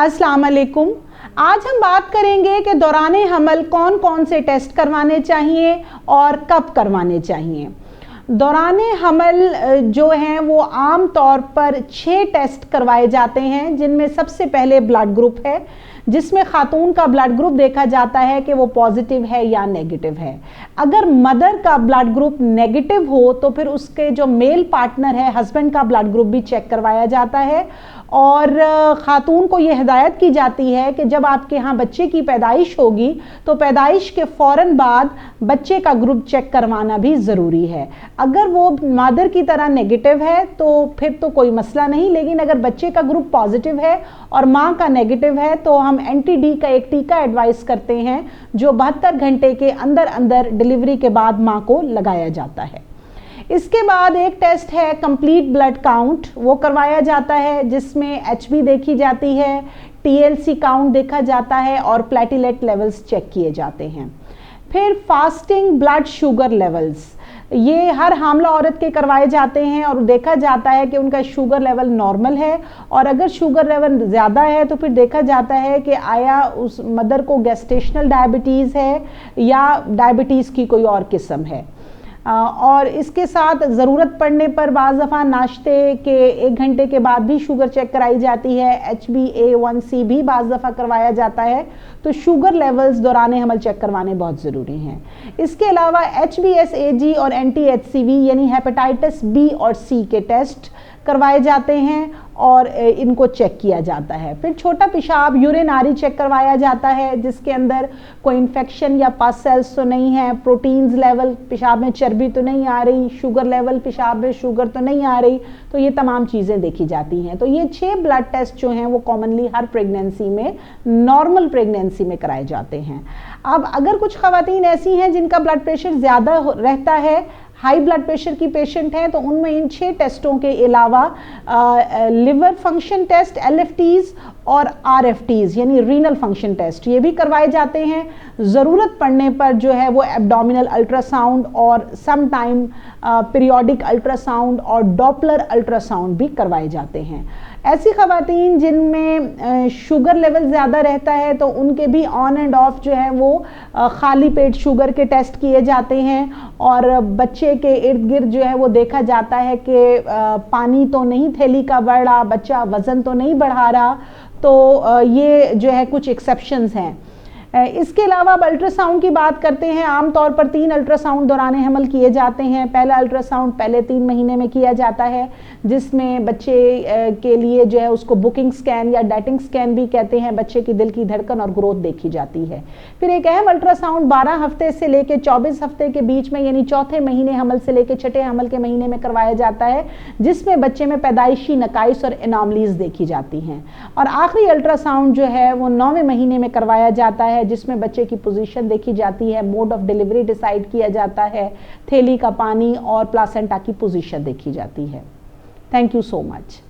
अस्सलाम वालेकुम। आज हम बात करेंगे कि दौराने हमल कौन कौन से टेस्ट करवाने चाहिए और कब करवाने चाहिए। दौराने हमल जो हैं वो आम तौर पर 6 टेस्ट करवाए जाते हैं, जिनमें सबसे पहले ब्लड ग्रुप है, जिसमें खातून का ब्लड ग्रुप देखा जाता है कि वो पॉजिटिव है या नेगेटिव है। अगर मदर का ब्लड ग्रुप नेगेटिव हो तो फिर उसके जो मेल पार्टनर है, हस्बैंड का ब्लड ग्रुप भी चेक करवाया जाता है। और खातून को ये हिदायत की जाती है कि जब आपके यहाँ बच्चे की पैदाइश होगी तो पैदाइश के फ़ौरन बाद बच्चे का ग्रुप चेक करवाना भी ज़रूरी है। अगर वो मदर की तरह नेगेटिव है तो फिर तो कोई मसला नहीं, लेकिन अगर बच्चे का ग्रुप पॉजिटिव है और माँ का नेगेटिव है तो हम एंटी-डी का एक टीका एडवाइस करते हैं, जो 72 घंटे के अंदर अंदर डिलीवरी के बाद माँ को लगाया जाता है। इसके बाद एक टेस्ट है कंप्लीट ब्लड काउंट, वो करवाया जाता है, जिसमें एचबी देखी जाती है, टीएलसी काउंट देखा जाता है और प्लेटलेट लेवल्स चेक किए जाते हैं। फिर फास्टिंग ब्लड शुगर लेवल्स, ये हर हामला औरत के करवाए जाते हैं और देखा जाता है कि उनका शुगर लेवल नॉर्मल है, और अगर शुगर लेवल ज़्यादा है तो फिर देखा जाता है कि आया उस मदर को गेस्टेशनल डायबिटीज़ है या डायबिटीज़ की कोई और किस्म है। और इसके साथ ज़रूरत पड़ने पर बाज़ दफ़ा नाश्ते के 1 घंटे के बाद भी शुगर चेक कराई जाती है। HbA1c भी बाज़ दफ़ा करवाया जाता है। तो शुगर लेवल्स दौरान हमल चेक करवाने बहुत ज़रूरी हैं। इसके अलावा HbSAg और anti-HCV यानी हेपेटाइटिस बी और सी के टेस्ट करवाए जाते हैं और इनको चेक किया जाता है। फिर छोटा पेशाब यूरिनरी चेक करवाया जाता है, जिसके अंदर कोई इन्फेक्शन या पस सेल्स तो नहीं है, प्रोटीन्स लेवल पेशाब में चर्बी तो नहीं आ रही, शुगर लेवल पेशाब में शुगर तो नहीं आ रही, तो ये तमाम चीज़ें देखी जाती हैं। तो ये 6 ब्लड टेस्ट जो हैं वो कॉमनली हर प्रेगनेंसी में, नॉर्मल प्रेगनेंसी में कराए जाते हैं। अब अगर कुछ ख़वातीन ऐसी हैं जिनका ब्लड प्रेशर ज़्यादा रहता है, हाई ब्लड प्रेशर की पेशेंट हैं, तो उनमें इन 6 टेस्टों के अलावा लिवर फंक्शन टेस्ट LFTs और RFTs यानी रीनल फंक्शन टेस्ट ये भी करवाए जाते हैं। ज़रूरत पड़ने पर जो है वो एब्डोमिनल अल्ट्रासाउंड और सम टाइम पीरियोडिक अल्ट्रासाउंड और डॉपलर अल्ट्रासाउंड भी करवाए जाते हैं। ऐसी ख़वातीन जिनमें शुगर लेवल ज़्यादा रहता है तो उनके भी ऑन एंड ऑफ जो है वो खाली पेट शुगर के टेस्ट किए जाते हैं, और बच्चे के इर्द गिर्द जो है वो देखा जाता है कि पानी तो नहीं थैली का बढ़ रहा, बच्चा वज़न तो नहीं बढ़ा रहा। तो ये जो है कुछ एक्सेप्शंस हैं। इसके अलावा अब अल्ट्रासाउंड की बात करते हैं। आमतौर पर 3 अल्ट्रासाउंड दौरान हमल किए जाते हैं। पहला अल्ट्रासाउंड पहले 3 महीने में किया जाता है, जिसमें बच्चे के लिए जो है उसको बुकिंग स्कैन या डेटिंग स्कैन भी कहते हैं, बच्चे की दिल की धड़कन और ग्रोथ देखी जाती है। फिर एक अहम अल्ट्रासाउंड 12 हफ्ते से लेकर 24 हफ्ते के बीच में यानी चौथे महीने हमल से लेकर छठे हमल के महीने में करवाया जाता है, जिसमें बच्चे में पैदाइशी नकाइस और एनॉमलीज देखी जाती हैं। और आखिरी अल्ट्रासाउंड जो है वो 9वें महीने में करवाया जाता है, जिसमें बच्चे की पोजीशन देखी जाती है, मोड ऑफ डिलीवरी डिसाइड किया जाता है, थैली का पानी और प्लासेंटा की पोजीशन देखी जाती है। Thank you so much.